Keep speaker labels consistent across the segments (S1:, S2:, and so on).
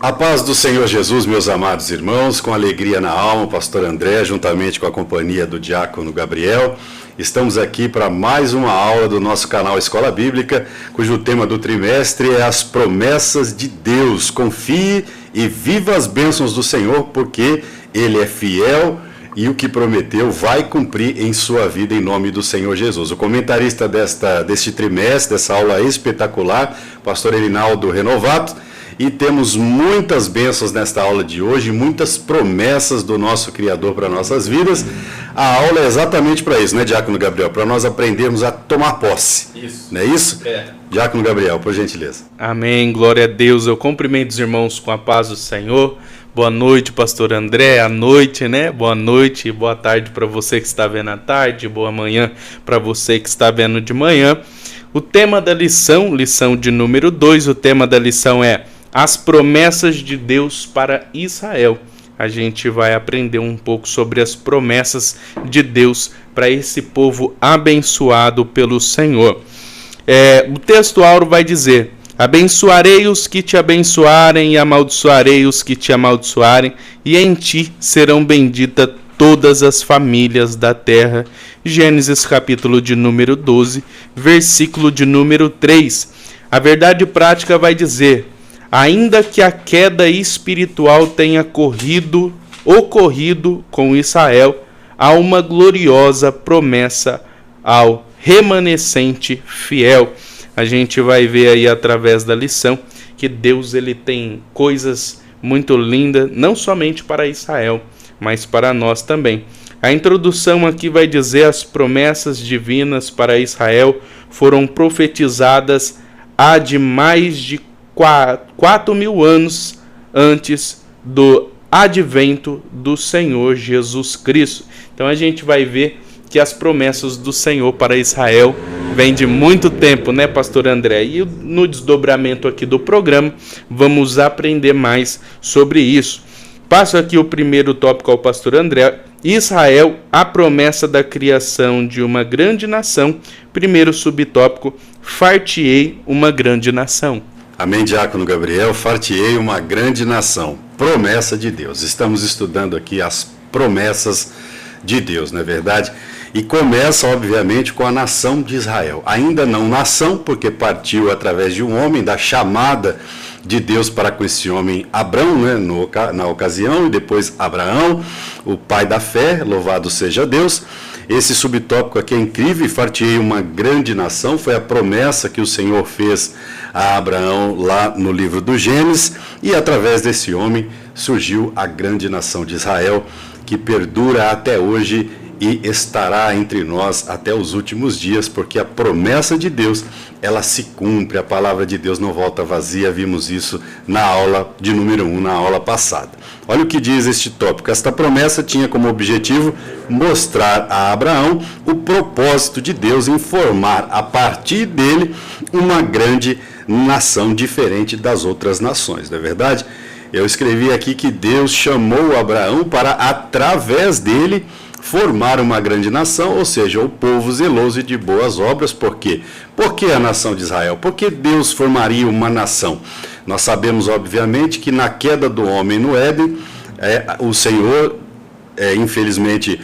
S1: A paz do Senhor Jesus, meus amados irmãos, com alegria na alma, o pastor André, juntamente com a companhia do diácono Gabriel, estamos aqui para mais uma aula do nosso canal Escola Bíblica, cujo tema do trimestre é as promessas de Deus. Confie e viva as bênçãos do Senhor, porque Ele é fiel e o que prometeu vai cumprir em sua vida, em nome do Senhor Jesus. O comentarista deste trimestre, dessa aula espetacular, pastor Erinaldo Renovato, e temos muitas bênçãos nesta aula de hoje, muitas promessas do nosso Criador para nossas vidas. A aula é exatamente para isso, né, Diácono Gabriel? Para nós aprendermos a tomar posse. Isso. Não é isso? É. Diácono Gabriel, por gentileza.
S2: Amém, glória a Deus. Eu cumprimento os irmãos com a paz do Senhor. Boa noite, pastor André. À noite, né? Boa noite e boa tarde para você que está vendo à tarde. Boa manhã para você que está vendo de manhã. O tema da lição de número 2, o tema da lição é as promessas de Deus para Israel. A gente vai aprender um pouco sobre as promessas de Deus para esse povo abençoado pelo Senhor. O texto áureo vai dizer: abençoarei os que te abençoarem e amaldiçoarei os que te amaldiçoarem, e em ti serão benditas todas as famílias da terra. Gênesis capítulo de número 12, versículo de número 3. A verdade prática vai dizer: ainda que a queda espiritual tenha ocorrido com Israel, há uma gloriosa promessa ao remanescente fiel. A gente vai ver aí através da lição que Deus ele tem coisas muito lindas, não somente para Israel, mas para nós também. A introdução aqui vai dizer: as promessas divinas para Israel foram profetizadas há de mais de 4.000 anos antes do advento do Senhor Jesus Cristo. Então a gente vai ver que as promessas do Senhor para Israel vêm de muito tempo, né, pastor André? E no desdobramento aqui do programa vamos aprender mais sobre isso. Passo aqui o primeiro tópico ao pastor André. Israel, a promessa da criação de uma grande nação. Primeiro subtópico: far-te-ei uma grande nação.
S1: Amém, Diácono Gabriel. Far-te-ei uma grande nação. Promessa de Deus. Estamos estudando aqui as promessas de Deus, não é verdade? E começa, obviamente, com a nação de Israel. Ainda não nação, porque partiu através de um homem, da chamada de Deus para com esse homem Abrão, né, na ocasião, e depois Abraão, o pai da fé, louvado seja Deus. Esse subtópico aqui é incrível: far-te-ei uma grande nação. Foi a promessa que o Senhor fez a Abraão lá no livro do Gênesis, e através desse homem surgiu a grande nação de Israel, que perdura até hoje e estará entre nós até os últimos dias, porque a promessa de Deus, ela se cumpre. A palavra de Deus não volta vazia. Vimos isso na aula de número 1, na aula passada. Olha o que diz este tópico. Esta promessa tinha como objetivo mostrar a Abraão o propósito de Deus em formar a partir dele uma grande nação diferente das outras nações, não é verdade? Eu escrevi aqui que Deus chamou Abraão para, através dele, formar uma grande nação, ou seja, o povo zeloso e de boas obras. Por quê? Por que a nação de Israel? Porque Deus formaria uma nação. Nós sabemos, obviamente, que na queda do homem no Éden, o Senhor, infelizmente,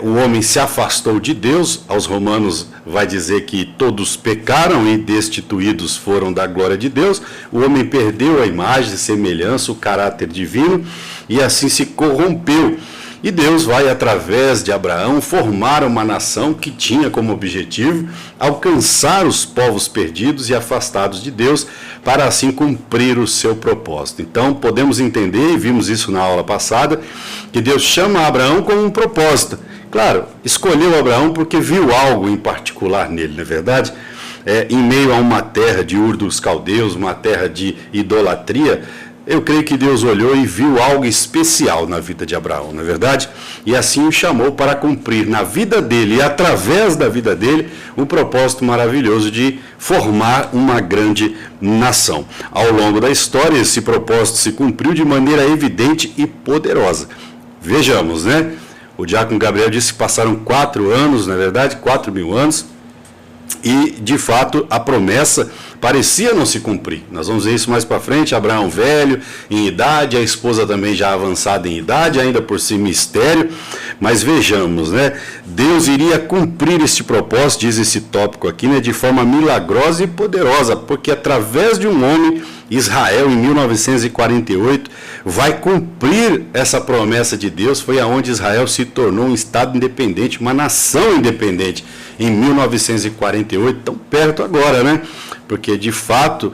S1: o homem se afastou de Deus. Aos Romanos vai dizer que todos pecaram e destituídos foram da glória de Deus. O homem perdeu a imagem, a semelhança, o caráter divino, e assim se corrompeu. E Deus vai, através de Abraão, formar uma nação que tinha como objetivo alcançar os povos perdidos e afastados de Deus, para assim cumprir o seu propósito. Então, podemos entender, e vimos isso na aula passada, que Deus chama Abraão com um propósito. Claro, escolheu Abraão porque viu algo em particular nele, não é verdade? Em meio a uma terra de Ur dos Caldeus, uma terra de idolatria, eu creio que Deus olhou e viu algo especial na vida de Abraão, não é verdade? E assim o chamou para cumprir na vida dele e através da vida dele um propósito maravilhoso de formar uma grande nação. Ao longo da história, esse propósito se cumpriu de maneira evidente e poderosa. Vejamos, né? O diácono Gabriel disse que passaram 4 anos, na verdade, 4.000 anos, E, de fato, a promessa parecia não se cumprir. Nós vamos ver isso mais para frente. Abraão velho, em idade, a esposa também já avançada em idade, ainda por si mistério. Mas vejamos, né? Deus iria cumprir este propósito, diz esse tópico aqui, né? De forma milagrosa e poderosa, porque através de um homem, Israel, em 1948, vai cumprir essa promessa de Deus. Foi aonde Israel se tornou um estado independente, uma nação independente, em 1948, tão perto agora, né? Porque, de fato,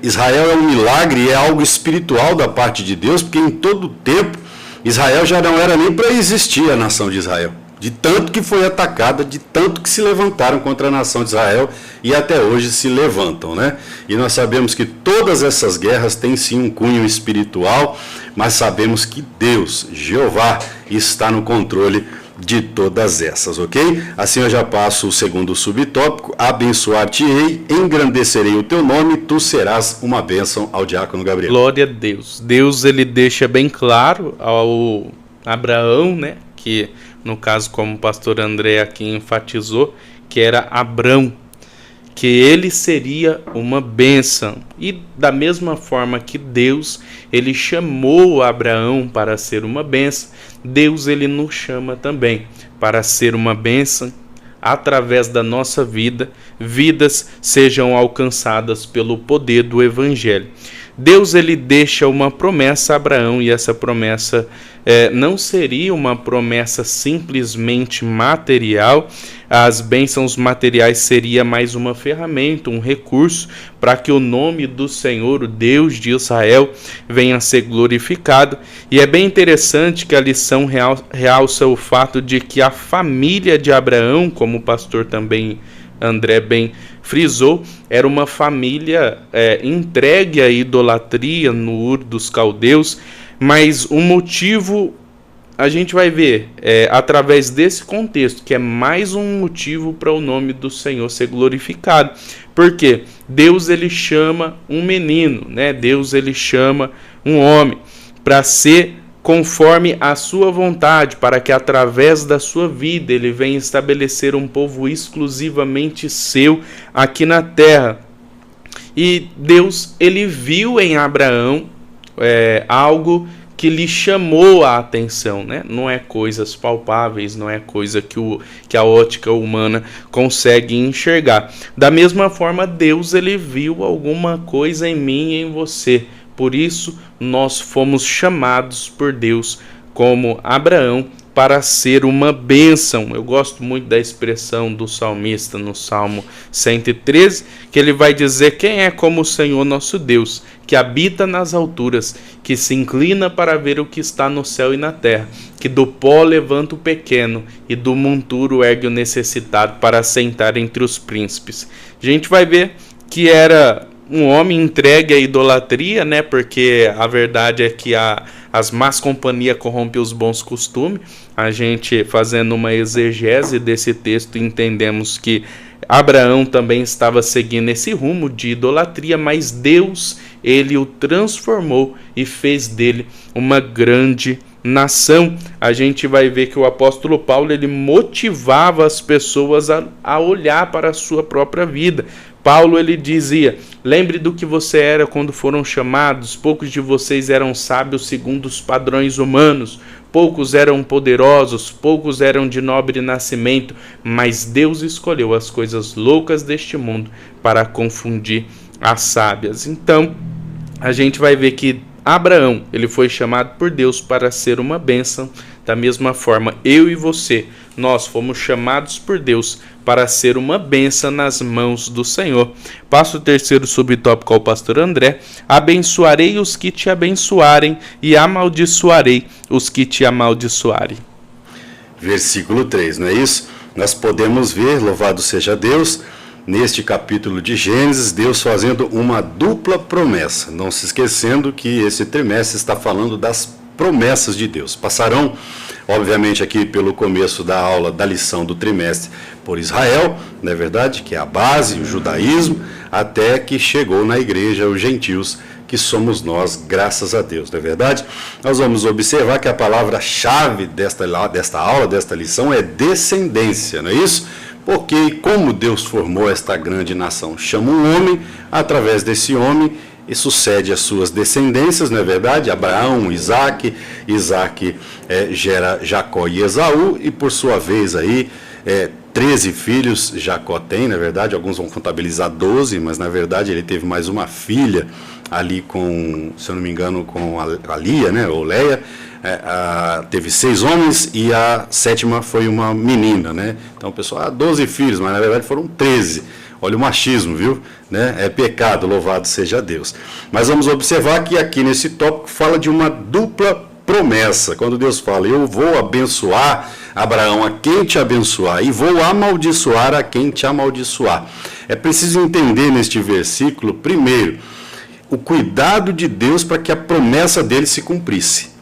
S1: Israel é um milagre e é algo espiritual da parte de Deus, porque em todo o tempo, Israel já não era nem para existir a nação de Israel. De tanto que foi atacada, de tanto que se levantaram contra a nação de Israel e até hoje se levantam, né? E nós sabemos que todas essas guerras têm sim um cunho espiritual, mas sabemos que Deus, Jeová, está no controle de todas essas, ok? Assim eu já passo o segundo subtópico: abençoar-te-ei, engrandecerei o teu nome, tu serás uma bênção, ao diácono Gabriel.
S2: Glória a Deus. Deus, ele deixa bem claro ao Abraão, né, que no caso, como o pastor André aqui enfatizou, que era Abrão, que ele seria uma bênção. E da mesma forma que Deus, ele chamou Abraão para ser uma bênção, Deus, ele nos chama também para ser uma bênção. Através da nossa vida, vidas sejam alcançadas pelo poder do Evangelho. Deus, ele deixa uma promessa a Abraão, e essa promessa não seria uma promessa simplesmente material. As bênçãos materiais seria mais uma ferramenta, um recurso para que o nome do Senhor, o Deus de Israel, venha a ser glorificado. E é bem interessante que a lição realça o fato de que a família de Abraão, como o pastor também André bem frisou, era uma família entregue à idolatria no Ur dos Caldeus, mas o motivo a gente vai ver através desse contexto, que é mais um motivo para o nome do Senhor ser glorificado. Porque Deus, ele chama um menino, né? Deus, ele chama um homem para ser conforme a sua vontade, para que através da sua vida ele venha estabelecer um povo exclusivamente seu aqui na terra. E Deus, ele viu em Abraão algo que lhe chamou a atenção, né? Não é coisas palpáveis, não é coisa que a ótica humana consegue enxergar. Da mesma forma, Deus, ele viu alguma coisa em mim e em você. Por isso, nós fomos chamados por Deus, como Abraão, para ser uma bênção. Eu gosto muito da expressão do salmista no Salmo 113, que ele vai dizer: quem é como o Senhor nosso Deus, que habita nas alturas, que se inclina para ver o que está no céu e na terra, que do pó levanta o pequeno e do monturo ergue o necessitado para assentar entre os príncipes. A gente vai ver que era um homem entregue à idolatria, né? Porque a verdade é que as más companhias corrompem os bons costumes. A gente, fazendo uma exegese desse texto, entendemos que Abraão também estava seguindo esse rumo de idolatria, mas Deus, ele o transformou e fez dele uma grande nação. A gente vai ver que o apóstolo Paulo, ele motivava as pessoas a olhar para a sua própria vida. Paulo, ele dizia: lembre do que você era quando foram chamados. Poucos de vocês eram sábios segundo os padrões humanos, poucos eram poderosos, poucos eram de nobre nascimento, mas Deus escolheu as coisas loucas deste mundo para confundir as sábias. Então, a gente vai ver que Abraão, ele foi chamado por Deus para ser uma bênção. Da mesma forma, eu e você, nós fomos chamados por Deus para ser uma bênção nas mãos do Senhor. Passo o terceiro subtópico ao pastor André: abençoarei os que te abençoarem e amaldiçoarei os que te amaldiçoarem.
S1: Versículo 3, não é isso? Nós podemos ver, louvado seja Deus, neste capítulo de Gênesis, Deus fazendo uma dupla promessa. Não se esquecendo que esse trimestre está falando das promessas de Deus. Passarão, obviamente, aqui pelo começo da aula, da lição do trimestre, por Israel, não é verdade? Que é a base, o judaísmo, até que chegou na igreja os gentios, que somos nós, graças a Deus, não é verdade? Nós vamos observar que a palavra-chave desta aula, desta lição, é descendência, não é isso? Porque e como Deus formou esta grande nação? Chama um homem, através desse homem, e sucede as suas descendências, não é verdade? Abraão, Isaac gera Jacó e Esaú, e por sua vez aí, 13 filhos Jacó tem, na verdade, alguns vão contabilizar 12, mas na verdade ele teve mais uma filha ali com, se eu não me engano, com a Lia, né, ou Leia. Teve 6 homens e a 7ª foi uma menina, né? Então o pessoal, 12 filhos, mas na verdade foram 13. Olha o machismo, viu? Né? É pecado, louvado seja Deus. Mas vamos observar que aqui nesse tópico fala de uma dupla promessa. Quando Deus fala, eu vou abençoar Abraão a quem te abençoar e vou amaldiçoar a quem te amaldiçoar. É preciso entender neste versículo, primeiro, o cuidado de Deus para que a promessa dele se cumprisse.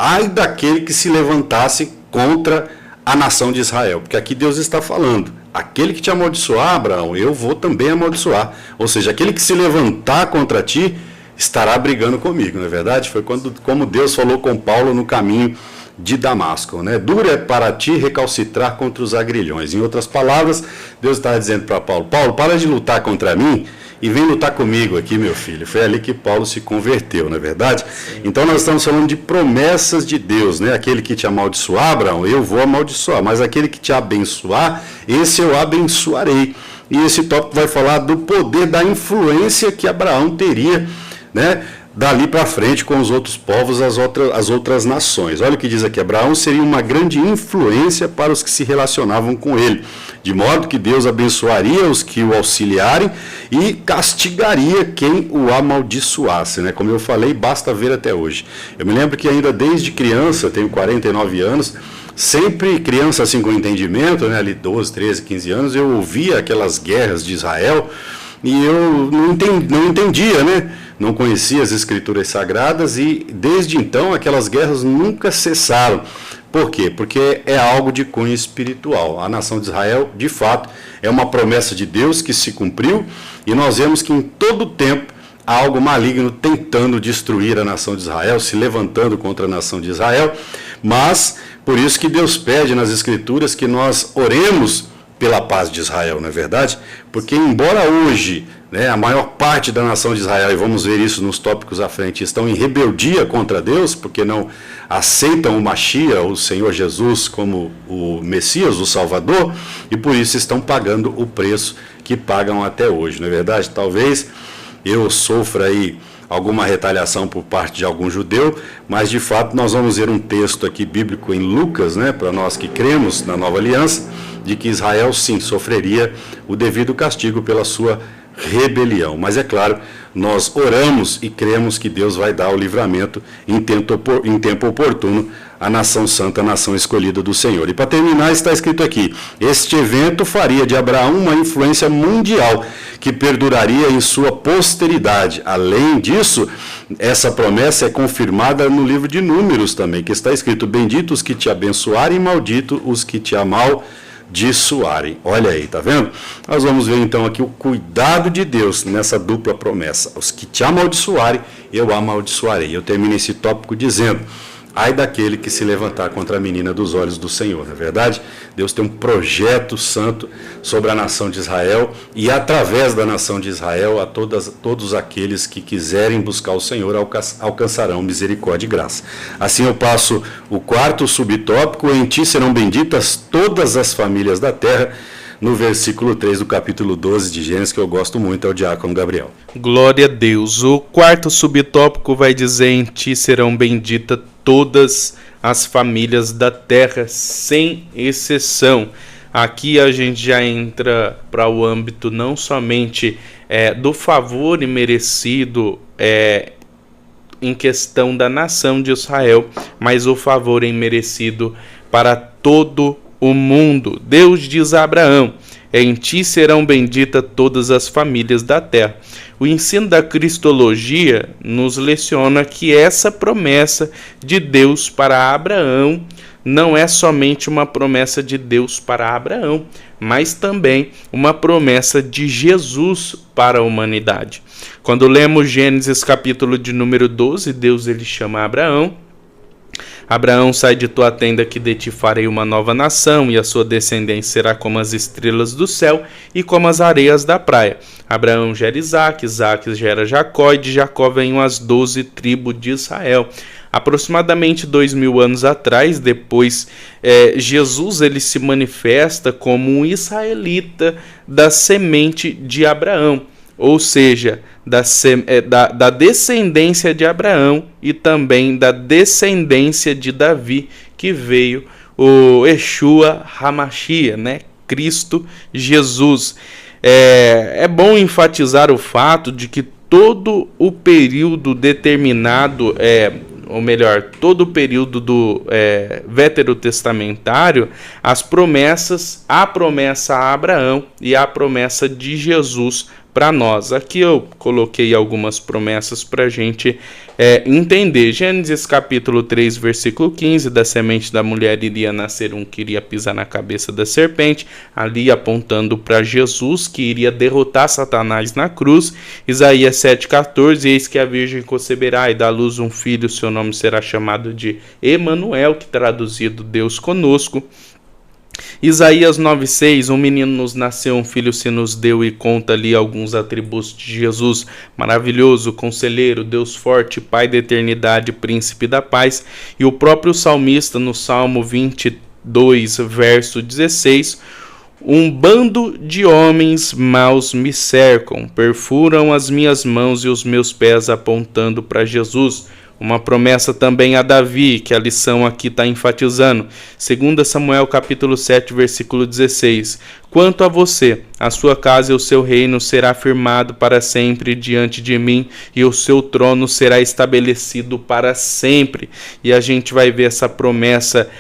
S1: Ai daquele que se levantasse contra a nação de Israel, porque aqui Deus está falando, aquele que te amaldiçoar, Abraão, eu vou também amaldiçoar. Ou seja, aquele que se levantar contra ti, estará brigando comigo, não é verdade? Foi como Deus falou com Paulo no caminho de Damasco, né? Duro é para ti recalcitrar contra os agrilhões. Em outras palavras, Deus estava dizendo para Paulo, Paulo, para de lutar contra mim e vem lutar comigo aqui, meu filho. Foi ali que Paulo se converteu, não é verdade? Sim. Então nós estamos falando de promessas de Deus, né? Aquele que te amaldiçoar, Abraão, eu vou amaldiçoar, mas aquele que te abençoar, esse eu abençoarei. E esse tópico vai falar do poder da influência que Abraão teria, né? Dali para frente com os outros povos, as outras nações. Olha o que diz aqui, Abraão seria uma grande influência para os que se relacionavam com ele, de modo que Deus abençoaria os que o auxiliarem e castigaria quem o amaldiçoasse, né? Como eu falei, basta ver até hoje. Eu me lembro que ainda desde criança, tenho 49 anos, sempre criança assim com entendimento, né? Ali 12, 13, 15 anos, eu ouvia aquelas guerras de Israel e eu não entendia, né? Não conhecia as escrituras sagradas e desde então aquelas guerras nunca cessaram. Por quê? Porque é algo de cunho espiritual. A nação de Israel, de fato, é uma promessa de Deus que se cumpriu e nós vemos que em todo tempo há algo maligno tentando destruir a nação de Israel, se levantando contra a nação de Israel, mas por isso que Deus pede nas escrituras que nós oremos pela paz de Israel, não é verdade? Porque embora hoje, né, a maior parte da nação de Israel, e vamos ver isso nos tópicos à frente, estão em rebeldia contra Deus, porque não aceitam o Mashiach, o Senhor Jesus, como o Messias, o Salvador, e por isso estão pagando o preço que pagam até hoje, não é verdade? Talvez eu sofra aí alguma retaliação por parte de algum judeu, mas de fato nós vamos ver um texto aqui bíblico em Lucas, né, para nós que cremos na Nova Aliança, de que Israel sim sofreria o devido castigo pela sua rebelião. Mas é claro, nós oramos e cremos que Deus vai dar o livramento em tempo oportuno à nação santa, a nação escolhida do Senhor. E para terminar, está escrito aqui, este evento faria de Abraão uma influência mundial que perduraria em sua posteridade. Além disso, essa promessa é confirmada no livro de Números também, que está escrito, bendito os que te abençoarem, maldito os que te amaldiçoarem. Olha aí, tá vendo? Nós vamos ver então aqui o cuidado de Deus nessa dupla promessa. Os que te amaldiçoarem, eu amaldiçoarei. Eu termino esse tópico dizendo, ai daquele que se levantar contra a menina dos olhos do Senhor. Na verdade, Deus tem um projeto santo sobre a nação de Israel e através da nação de Israel a todos aqueles que quiserem buscar o Senhor alcançarão misericórdia e graça. Assim eu passo o quarto subtópico, em ti serão benditas todas as famílias da terra, no versículo 3 do capítulo 12 de Gênesis, que eu gosto muito, é o diácono Gabriel.
S2: Glória a Deus. O quarto subtópico vai dizer, em ti serão benditas todas as famílias da terra, sem exceção. Aqui a gente já entra para o âmbito não somente do favor imerecido em questão da nação de Israel, mas o favor imerecido para todo o mundo. Deus diz a Abraão, em ti serão benditas todas as famílias da terra. O ensino da cristologia nos leciona que essa promessa de Deus para Abraão não é somente uma promessa de Deus para Abraão, mas também uma promessa de Jesus para a humanidade. Quando lemos Gênesis capítulo de número 12, Deus ele chama Abraão Abraão, sai de tua tenda, que de ti farei uma nova nação, e a sua descendência será como as estrelas do céu e como as areias da praia. Abraão gera Isaque, Isaque gera Jacó, e de Jacó vêm as 12 tribos de Israel. Aproximadamente 2000 anos atrás, depois, Jesus ele se manifesta como um israelita da semente de Abraão, ou seja, da descendência de Abraão e também da descendência de Davi, que veio o Yeshua HaMashiach, né? Cristo Jesus. É bom enfatizar o fato de que todo o período determinado, ou melhor, todo o período do veterotestamentário, a promessa a Abraão e a promessa de Jesus para nós. Aqui eu coloquei algumas promessas para a gente entender. Gênesis capítulo 3, versículo 15, da semente da mulher iria nascer um que iria pisar na cabeça da serpente, ali apontando para Jesus, que iria derrotar Satanás na cruz. Isaías 7,14, eis que a virgem conceberá e dá à luz um filho, seu nome será chamado de Emanuel, que traduzido Deus conosco. Isaías 9,6, um menino nos nasceu, um filho se nos deu, e conta ali alguns atributos de Jesus: maravilhoso, conselheiro, Deus forte, Pai da eternidade, príncipe da paz. E o próprio salmista no Salmo 22, verso 16, um bando de homens maus me cercam, perfuram as minhas mãos e os meus pés, apontando para Jesus. Uma promessa também a Davi, que a lição aqui está enfatizando. 2 Samuel capítulo 7, versículo 16. Quanto a você, a sua casa e o seu reino será firmado para sempre diante de mim, e o seu trono será estabelecido para sempre. E a gente vai ver essa promessa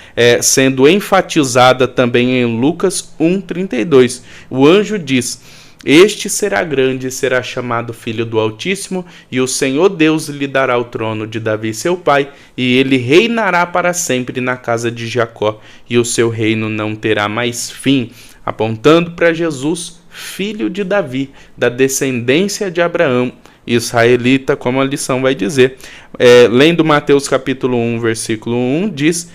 S2: sendo enfatizada também em Lucas 1,32. O anjo diz: este será grande e será chamado Filho do Altíssimo, e o Senhor Deus lhe dará o trono de Davi seu pai, e ele reinará para sempre na casa de Jacó, e o seu reino não terá mais fim. Apontando para Jesus, filho de Davi, da descendência de Abraão, israelita, como a lição vai dizer. Lendo Mateus capítulo 1, versículo 1, diz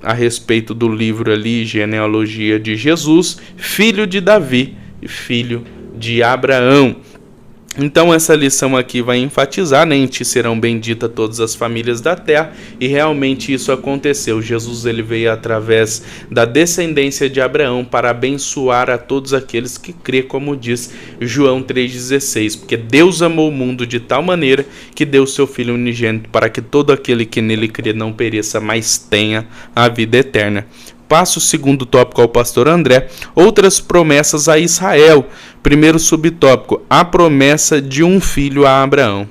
S2: a respeito do livro ali, genealogia de Jesus, filho de Davi, filho de Abraão. Então essa lição aqui vai enfatizar, né, em ti serão benditas todas as famílias da terra, e realmente isso aconteceu. Jesus ele veio através da descendência de Abraão para abençoar a todos aqueles que crê, como diz João 3,16, porque Deus amou o mundo de tal maneira que deu o seu Filho unigênito para que todo aquele que nele crê não pereça, mas tenha a vida eterna. Passo o segundo tópico ao pastor André, outras promessas a Israel. Primeiro subtópico, a promessa de um filho a Abraão.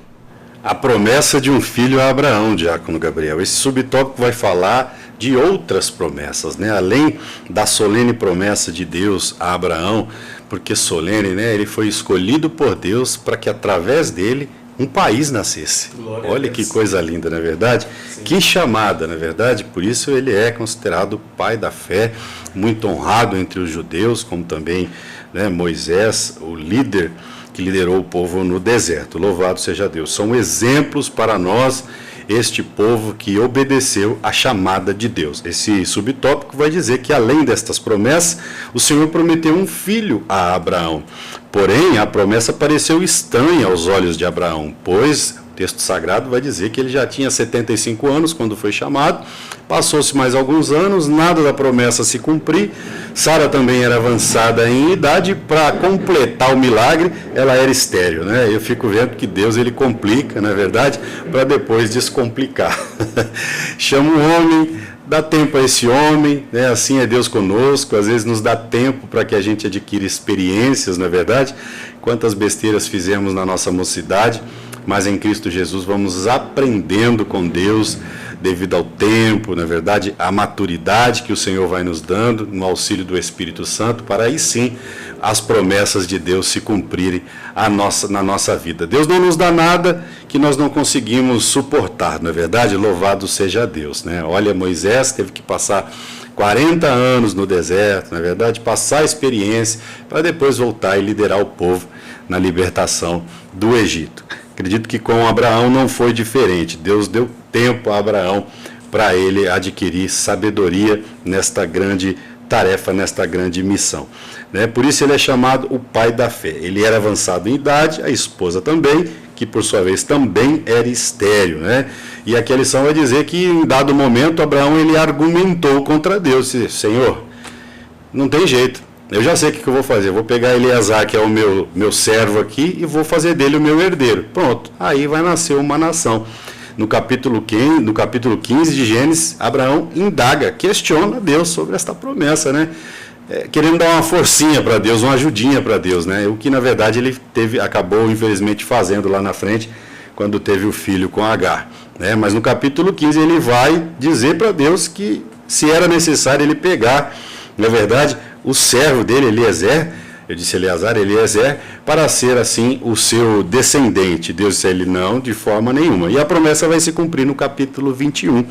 S1: A promessa de um filho a Abraão, diácono Gabriel. Esse subtópico vai falar de outras promessas, né? Além da solene promessa de Deus a Abraão, porque solene, né? Ele foi escolhido por Deus para que através dele um país nascesse. Olha que coisa linda, não é verdade? Sim. Que chamada, não é verdade? Por isso ele é considerado o pai da fé, muito honrado entre os judeus, como também, né, Moisés, o líder que liderou o povo no deserto. Louvado seja Deus. São exemplos para nós, este povo que obedeceu à chamada de Deus. Esse subtópico vai dizer que, além destas promessas, o Senhor prometeu um filho a Abraão. Porém, a promessa pareceu estranha aos olhos de Abraão, pois o texto sagrado vai dizer que ele já tinha 75 anos quando foi chamado. Passou-se mais alguns anos, nada da promessa se cumprir. Sara também era avançada em idade. Para completar o milagre, ela era estéril, né? Eu fico vendo que Deus ele complica, não é verdade? Para depois descomplicar. Chama um homem, dá tempo a esse homem, né? Assim é Deus conosco. Às vezes nos dá tempo para que a gente adquira experiências, não é verdade? Quantas besteiras fizemos na nossa mocidade, mas em Cristo Jesus vamos aprendendo com Deus devido ao tempo, na verdade, a maturidade que o Senhor vai nos dando no auxílio do Espírito Santo, para aí sim as promessas de Deus se cumprirem na nossa vida. Deus não nos dá nada que nós não conseguimos suportar, não é verdade? Louvado seja Deus, né? Olha, Moisés teve que passar 40 anos no deserto, na verdade, passar a experiência para depois voltar e liderar o povo na libertação do Egito. Acredito que com Abraão não foi diferente. Deus deu tempo a Abraão para ele adquirir sabedoria nesta grande tarefa, nesta grande missão. Por isso ele é chamado o pai da fé. Ele era avançado em idade, a esposa também, que por sua vez também era estéril. E aqui a lição vai dizer que em dado momento Abraão ele argumentou contra Deus, disse, Senhor, não tem jeito, eu já sei o que eu vou fazer, eu vou pegar Eleazar, que é o meu servo aqui, e vou fazer dele o meu herdeiro. Pronto, aí vai nascer uma nação. No capítulo 15 de Gênesis, Abraão indaga, questiona Deus sobre esta promessa, querendo dar uma forcinha para Deus, uma ajudinha para Deus, o que na verdade ele acabou infelizmente fazendo lá na frente, quando teve o filho com Agar. Mas no capítulo 15 ele vai dizer para Deus que se era necessário ele pegar, na verdade, o servo dele, Eliezer, eu disse Eleazar, Eliezer, para ser assim o seu descendente. Deus disse a ele, não, de forma nenhuma. E a promessa vai se cumprir no capítulo 21.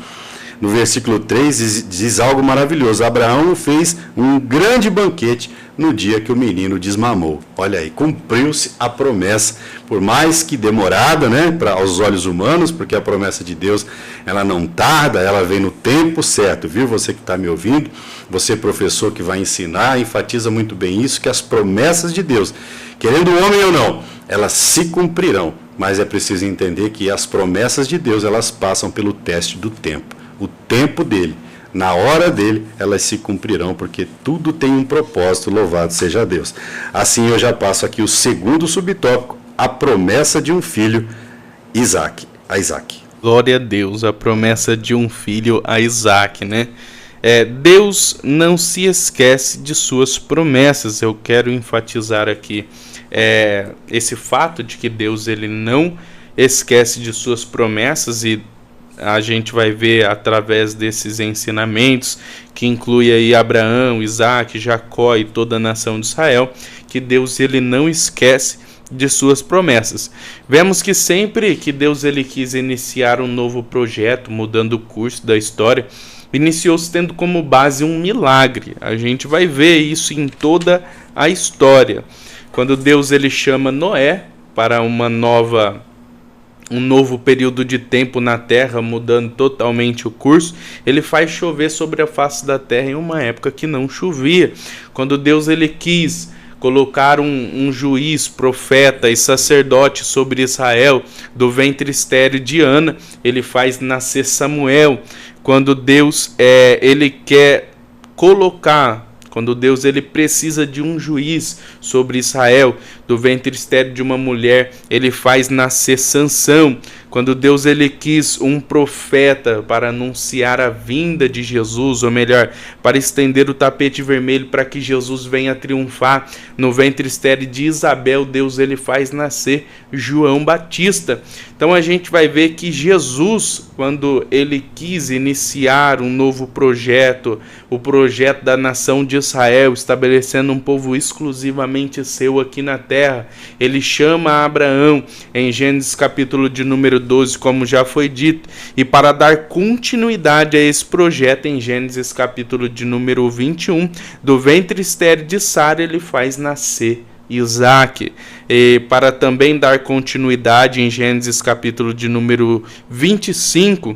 S1: No versículo 3 diz algo maravilhoso. Abraão fez um grande banquete no dia que o menino desmamou. Olha aí, cumpriu-se a promessa, por mais que demorada, aos olhos humanos, porque a promessa de Deus, ela não tarda, ela vem no tempo certo, viu? Você que está me ouvindo, você professor que vai ensinar, enfatiza muito bem isso, que as promessas de Deus, querendo o homem ou não, elas se cumprirão, mas é preciso entender que as promessas de Deus, elas passam pelo teste do tempo. O tempo dele, na hora dele, elas se cumprirão, porque tudo tem um propósito, louvado seja Deus. Assim eu já passo aqui o segundo subtópico, a promessa de um filho, a Isaac.
S2: Glória a Deus, a promessa de um filho a Isaac, Deus não se esquece de suas promessas. Eu quero enfatizar aqui esse fato de que Deus ele não esquece de suas promessas, e a gente vai ver através desses ensinamentos, que inclui aí Abraão, Isaac, Jacó e toda a nação de Israel, que Deus ele não esquece de suas promessas. Vemos que sempre que Deus ele quis iniciar um novo projeto, mudando o curso da história, iniciou-se tendo como base um milagre. A gente vai ver isso em toda a história. Quando Deus ele chama Noé para um novo período de tempo na terra, mudando totalmente o curso, ele faz chover sobre a face da terra em uma época que não chovia. Quando Deus ele quis colocar um juiz, profeta e sacerdote sobre Israel, do ventre estéril de Ana, ele faz nascer Samuel. Quando Deus ele quer colocar, quando Deus ele precisa de um juiz sobre Israel, do ventre estéril de uma mulher, ele faz nascer Sansão. Quando Deus ele quis um profeta para anunciar a vinda de Jesus, ou melhor, para estender o tapete vermelho para que Jesus venha triunfar, no ventre estéril de Isabel, Deus ele faz nascer João Batista. Então a gente vai ver que Jesus, quando ele quis iniciar um novo projeto, o projeto da nação de Israel, estabelecendo um povo exclusivamente seu aqui na terra, ele chama Abraão em Gênesis capítulo de número 12, como já foi dito, e para dar continuidade a esse projeto, em Gênesis capítulo de número 21, do ventre estéril de Sara, ele faz nascer Isaac. E para também dar continuidade, em Gênesis capítulo de número 25,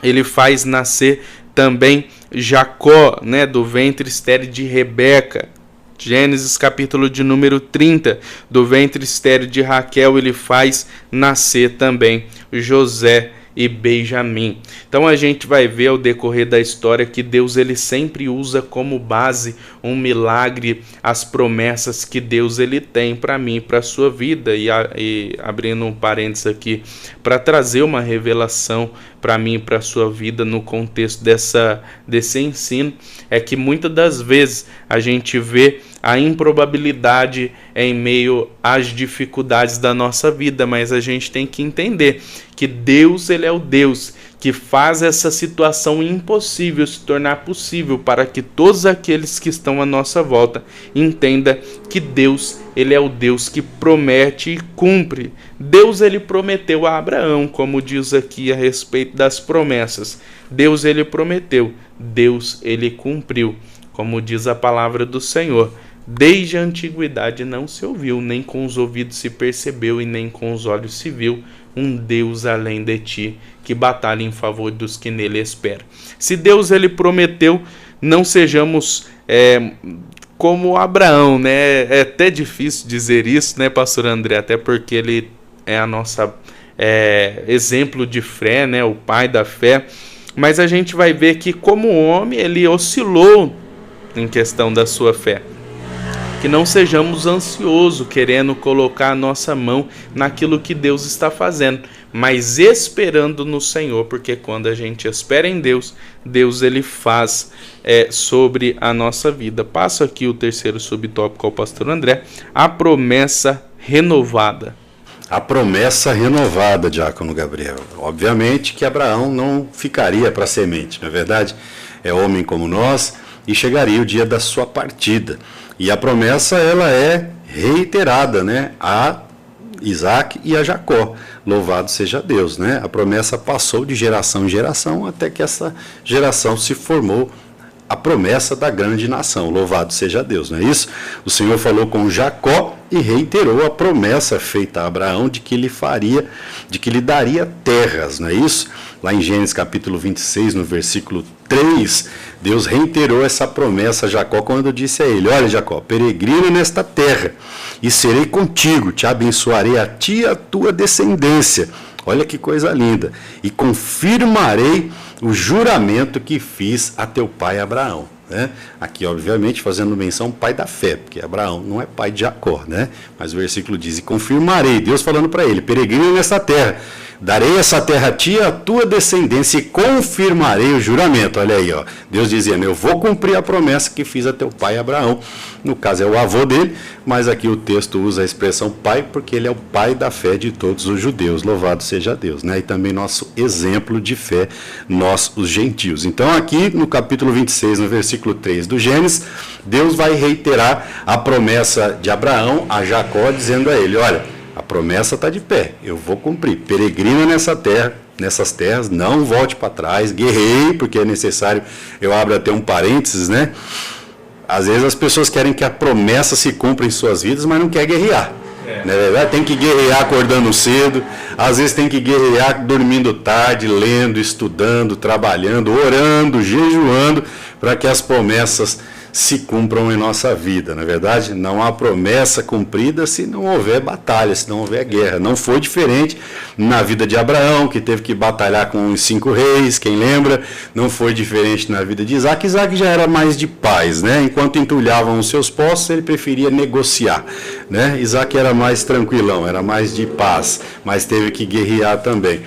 S2: ele faz nascer também Jacó, do ventre estéril de Rebeca. Gênesis capítulo de número 30, do ventre estéril de Raquel, ele faz nascer também José e Benjamim. Então a gente vai ver ao decorrer da história que Deus ele sempre usa como base um milagre, as promessas que Deus ele tem para mim, para a sua vida. E abrindo um parênteses aqui, para trazer uma revelação para mim, para a sua vida, no contexto desse ensino, é que muitas das vezes a gente vê a improbabilidade em meio às dificuldades da nossa vida, mas a gente tem que entender que Deus ele é o Deus que faz essa situação impossível se tornar possível, para que todos aqueles que estão à nossa volta entendam que Deus ele é o Deus que promete e cumpre. Deus ele prometeu a Abraão, como diz aqui a respeito das promessas. Deus ele prometeu, Deus ele cumpriu, como diz a palavra do Senhor. Desde a antiguidade não se ouviu, nem com os ouvidos se percebeu e nem com os olhos se viu um Deus além de ti, que batalha em favor dos que nele esperam. Se Deus ele prometeu, não sejamos como Abraão, né? É até difícil dizer isso, né, pastor André? Até porque ele é a nossa exemplo de fé, né? O pai da fé. Mas a gente vai ver que como homem ele oscilou em questão da sua fé. Que não sejamos ansiosos querendo colocar a nossa mão naquilo que Deus está fazendo, mas esperando no Senhor, porque quando a gente espera em Deus, Deus ele faz sobre a nossa vida. Passo aqui o terceiro subtópico ao pastor André, a promessa renovada.
S1: A promessa renovada, diácono Gabriel. Obviamente que Abraão não ficaria para a semente, não é verdade? É homem como nós e chegaria o dia da sua partida. E a promessa ela é reiterada, né, a Isaac e a Jacó. Louvado seja Deus, né? A promessa passou de geração em geração até que essa geração se formou a promessa da grande nação. Louvado seja Deus, não é isso? O Senhor falou com Jacó e reiterou a promessa feita a Abraão de que lhe daria terras, não é isso? Lá em Gênesis capítulo 26, no versículo 3, Deus reiterou essa promessa a Jacó quando disse a ele: olha, Jacó, peregrina nesta terra e serei contigo, te abençoarei a ti e a tua descendência. Olha que coisa linda. E confirmarei o juramento que fiz a teu pai Abraão. Né? Aqui, obviamente, fazendo menção pai da fé, porque Abraão não é pai de Jacó, né? Mas o versículo diz: e confirmarei, Deus falando para ele, peregrina nessa terra, darei essa terra a ti e a tua descendência, e confirmarei o juramento. Olha aí, ó, Deus dizendo: eu vou cumprir a promessa que fiz a teu pai Abraão. No caso é o avô dele, mas aqui o texto usa a expressão pai, porque ele é o pai da fé de todos os judeus. Louvado seja Deus, né? E também nosso exemplo de fé, nós os gentios. Então aqui no capítulo 26, no versículo 3 do Gênesis, Deus vai reiterar a promessa de Abraão a Jacó, dizendo a ele: olha, a promessa está de pé, eu vou cumprir. Peregrina nessa terra, nessas terras, não volte para trás, guerreie, porque é necessário. Eu abro até um parênteses, né? Às vezes as pessoas querem que a promessa se cumpra em suas vidas, mas não quer guerrear. Não é verdade? Tem que guerrear acordando cedo, às vezes tem que guerrear dormindo tarde, lendo, estudando, trabalhando, orando, jejuando, para que as promessas se cumpram em nossa vida, não é verdade? Não há promessa cumprida se não houver batalha, se não houver guerra. Não foi diferente na vida de Abraão, que teve que batalhar com os 5 reis, quem lembra? Não foi diferente na vida de Isaac. Isaac já era mais de paz, né? Enquanto entulhavam os seus poços, ele preferia negociar, né? Isaac era mais tranquilão, era mais de paz, mas teve que guerrear também.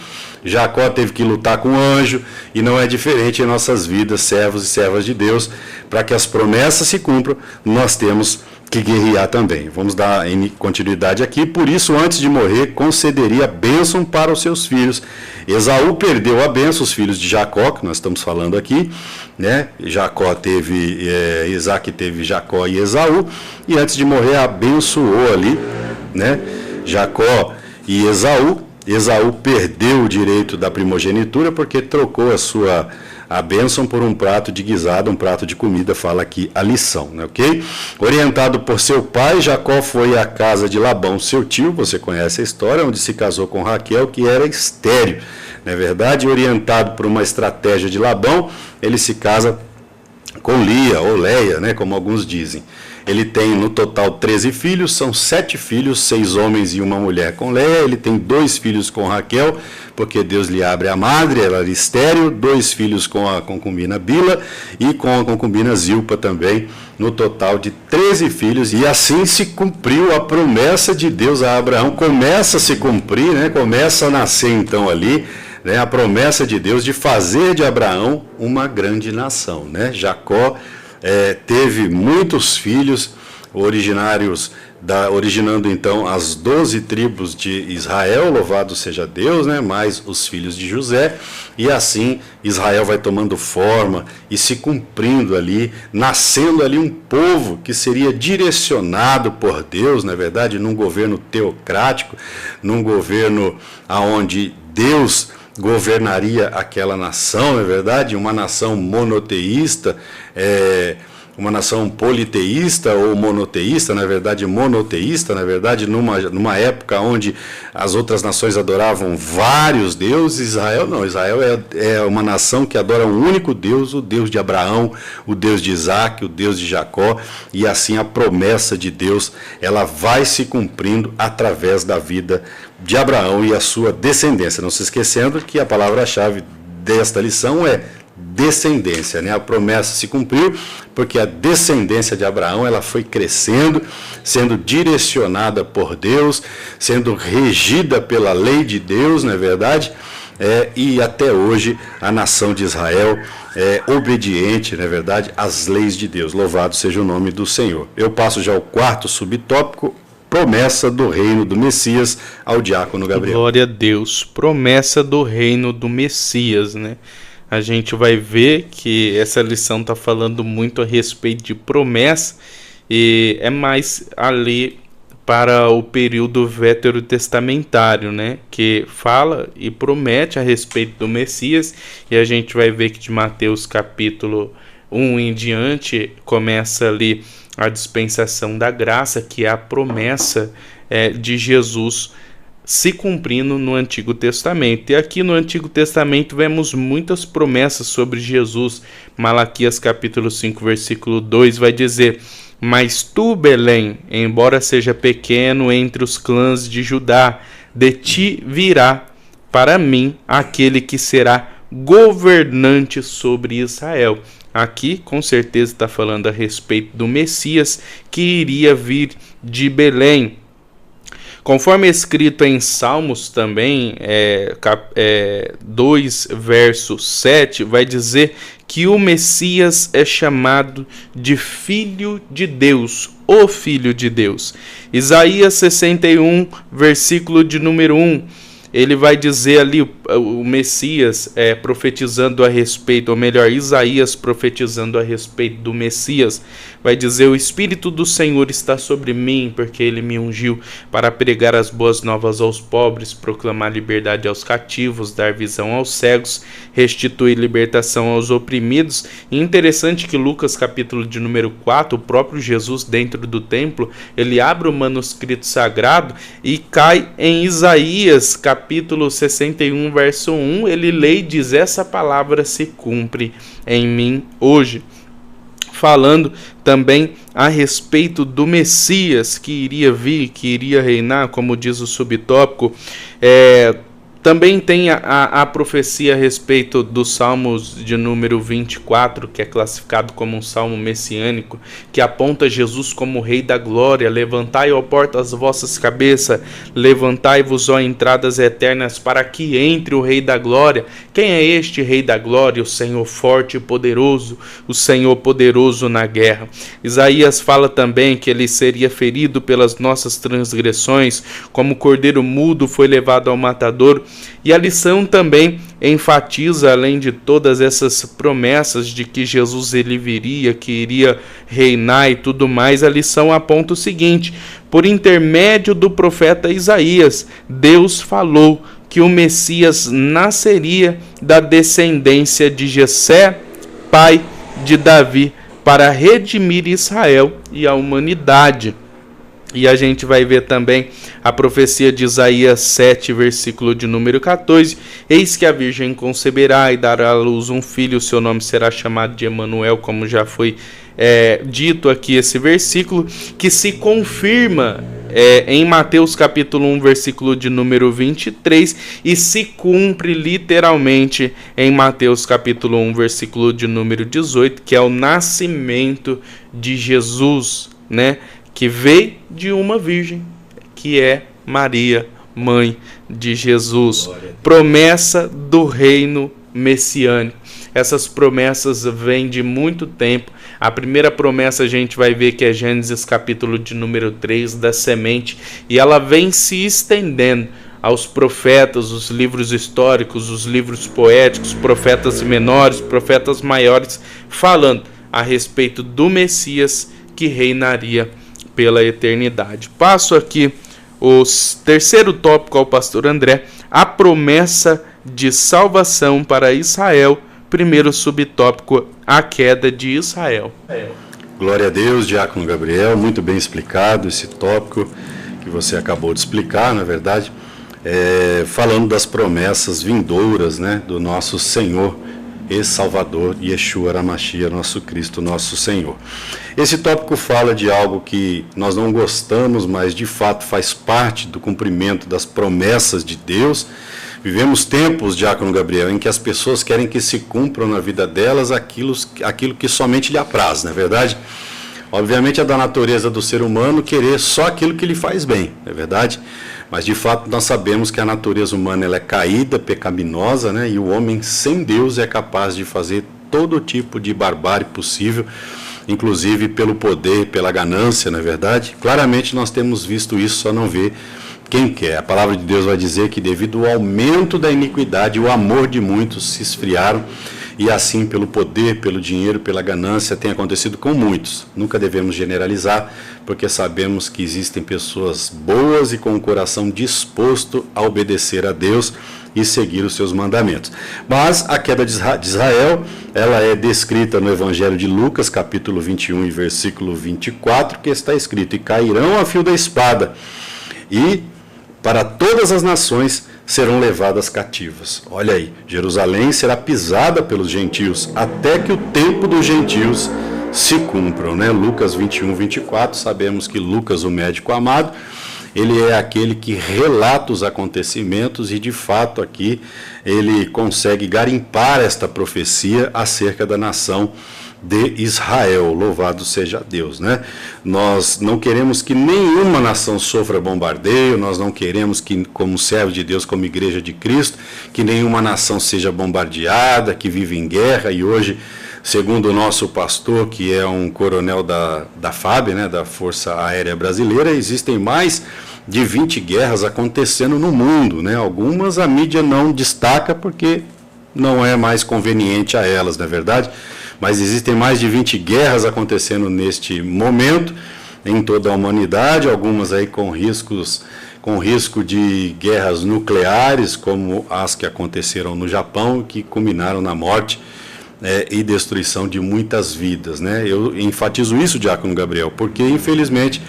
S1: Jacó teve que lutar com o anjo, e não é diferente em nossas vidas, servos e servas de Deus. Para que as promessas se cumpram, nós temos que guerrear também. Vamos dar continuidade aqui. Por isso, antes de morrer, concederia bênção para os seus filhos. Esaú perdeu a bênção, os filhos de Jacó, que nós estamos falando aqui, né? Isaac teve Jacó e Esaú, e antes de morrer abençoou ali, né? Jacó e Esaú. Esaú perdeu o direito da primogenitura porque trocou a bênção por um prato de guisado, um prato de comida, fala aqui a lição, né, ok? Orientado por seu pai, Jacó foi à casa de Labão, seu tio, você conhece a história, onde se casou com Raquel, que era estéril, não é verdade? Orientado por uma estratégia de Labão, ele se casa com Lia, ou Leia, né, como alguns dizem. Ele tem no total 13 filhos, são 7 filhos, 6 homens e uma mulher com Leia. Ele tem 2 filhos com Raquel, porque Deus lhe abre a madre, ela era estéril, 2 filhos com a concubina Bila e com a concubina Zilpa também, no total de 13 filhos. E assim se cumpriu a promessa de Deus a Abraão, começa a se cumprir, né? Começa a nascer então ali, né, a promessa de Deus de fazer de Abraão uma grande nação, né? Jacó teve muitos filhos, originando então as 12 tribos de Israel, louvado seja Deus, né? Mais os filhos de José, e assim Israel vai tomando forma e se cumprindo ali, nascendo ali um povo que seria direcionado por Deus, na verdade, num governo teocrático, num governo aonde Deus governaria aquela nação, não é verdade? Uma nação monoteísta, uma nação politeísta ou monoteísta, na verdade monoteísta, na verdade numa época onde as outras nações adoravam vários deuses. Israel não, Israel é uma nação que adora um único Deus, o Deus de Abraão, o Deus de Isaac, o Deus de Jacó, e assim a promessa de Deus ela vai se cumprindo através da vida de Abraão e a sua descendência. Não se esquecendo que a palavra-chave desta lição é descendência, né? A promessa se cumpriu porque a descendência de Abraão ela foi crescendo, sendo direcionada por Deus, sendo regida pela lei de Deus, não é verdade? E até hoje a nação de Israel é obediente, não é verdade, às leis de Deus. Louvado seja o nome do Senhor. Eu passo já ao quarto subtópico, promessa do reino do Messias, ao diácono Gabriel.
S2: Glória a Deus, promessa do reino do Messias, né? A gente vai ver que essa lição está falando muito a respeito de promessa e é mais ali para o período veterotestamentário, né? Que fala e promete a respeito do Messias, e a gente vai ver que de Mateus capítulo 1 em diante começa ali a dispensação da graça, que é a promessa de Jesus se cumprindo no Antigo Testamento. E aqui no Antigo Testamento vemos muitas promessas sobre Jesus. Malaquias capítulo 5, versículo 2 vai dizer: mas tu, Belém, embora seja pequeno entre os clãs de Judá, de ti virá para mim aquele que será governante sobre Israel. Aqui com certeza está falando a respeito do Messias que iria vir de Belém. Conforme escrito em Salmos também, 2 verso 7, vai dizer que o Messias é chamado de Filho de Deus, o Filho de Deus. Isaías 61, versículo de número 1, ele vai dizer ali, o Messias profetizando a respeito, ou melhor, Isaías profetizando a respeito do Messias, vai dizer: o Espírito do Senhor está sobre mim, porque ele me ungiu para pregar as boas novas aos pobres, proclamar liberdade aos cativos, dar visão aos cegos, restituir libertação aos oprimidos. E interessante que Lucas capítulo de número 4, o próprio Jesus dentro do templo, ele abre o manuscrito sagrado e cai em Isaías capítulo 61, verso 1, ele lê e diz: essa palavra se cumpre em mim hoje. Falando também a respeito do Messias que iria vir, que iria reinar, como diz o subtópico. Também tem a profecia a respeito dos Salmos de número 24, que é classificado como um salmo messiânico, que aponta Jesus como Rei da Glória. Levantai, ó portas, as vossas cabeças, levantai-vos, ó entradas eternas, para que entre o Rei da Glória. Quem é este Rei da Glória? O Senhor forte e poderoso, o Senhor poderoso na guerra. Isaías fala também que ele seria ferido pelas nossas transgressões, como cordeiro mudo foi levado ao matador. E a lição também enfatiza, além de todas essas promessas de que Jesus ele viria, que iria reinar e tudo mais, a lição aponta o seguinte: por intermédio do profeta Isaías, Deus falou que o Messias nasceria da descendência de Jessé, pai de Davi, para redimir Israel e a humanidade. E a gente vai ver também a profecia de Isaías 7, versículo de número 14. Eis que a Virgem conceberá e dará à luz um filho, seu nome será chamado de Emanuel, como já foi dito aqui esse versículo, que se confirma em Mateus capítulo 1, versículo de número 23, e se cumpre literalmente em Mateus capítulo 1, versículo de número 18, que é o nascimento de Jesus, né? Que veio de uma virgem, que é Maria, mãe de Jesus. Promessa do reino messiânico. Essas promessas vêm de muito tempo. A primeira promessa a gente vai ver que é Gênesis capítulo de número 3, da semente, e ela vem se estendendo aos profetas, os livros históricos, os livros poéticos, profetas menores, profetas maiores, falando a respeito do Messias que reinaria pela eternidade. Passo aqui o terceiro tópico ao pastor André, a promessa de salvação para Israel. Primeiro subtópico, a queda de Israel.
S1: Glória a Deus, Diácono Gabriel, muito bem explicado esse tópico que você acabou de explicar, na verdade, falando das promessas vindouras, né, do nosso Senhor e Salvador, Yeshua HaMashiach, nosso Cristo, nosso Senhor. Esse tópico fala de algo que nós não gostamos, mas de fato faz parte do cumprimento das promessas de Deus. Vivemos tempos, Diácono Gabriel, em que as pessoas querem que se cumpram na vida delas aquilo que somente lhe apraz, não é verdade? Obviamente é da natureza do ser humano querer só aquilo que lhe faz bem, não é verdade? Mas de fato nós sabemos que a natureza humana ela é caída, pecaminosa, né? E o homem sem Deus é capaz de fazer todo tipo de barbárie possível, inclusive pelo poder, pela ganância, não é verdade? Claramente nós temos visto isso, só não vê quem quer. A palavra de Deus vai dizer que devido ao aumento da iniquidade, o amor de muitos se esfriaram, e assim pelo poder, pelo dinheiro, pela ganância tem acontecido com muitos. Nunca devemos generalizar, porque sabemos que existem pessoas boas e com o coração disposto a obedecer a Deus e seguir os seus mandamentos. Mas a queda de Israel, ela é descrita no Evangelho de Lucas, capítulo 21 e versículo 24, que está escrito: e cairão a fio da espada, e para todas as nações serão levadas cativas. Olha aí, Jerusalém será pisada pelos gentios, até que o tempo dos gentios se cumpram, né? Lucas 21, 24, sabemos que Lucas, o médico amado, ele é aquele que relata os acontecimentos e, de fato, aqui ele consegue garimpar esta profecia acerca da nação de Israel. Louvado seja Deus, né? Nós não queremos que nenhuma nação sofra bombardeio, nós não queremos que, como servos de Deus, como igreja de Cristo, que nenhuma nação seja bombardeada, que vive em guerra. E hoje, segundo o nosso pastor, que é um coronel da FAB, né, da Força Aérea Brasileira, existem mais de 20 guerras acontecendo no mundo, né? Algumas a mídia não destaca porque não é mais conveniente a elas, não é verdade? Mas existem mais de 20 guerras acontecendo neste momento em toda a humanidade, algumas aí com risco de guerras nucleares, como as que aconteceram no Japão, que culminaram na morte e destruição de muitas vidas, né? Eu enfatizo isso, Diácono Gabriel, porque infelizmente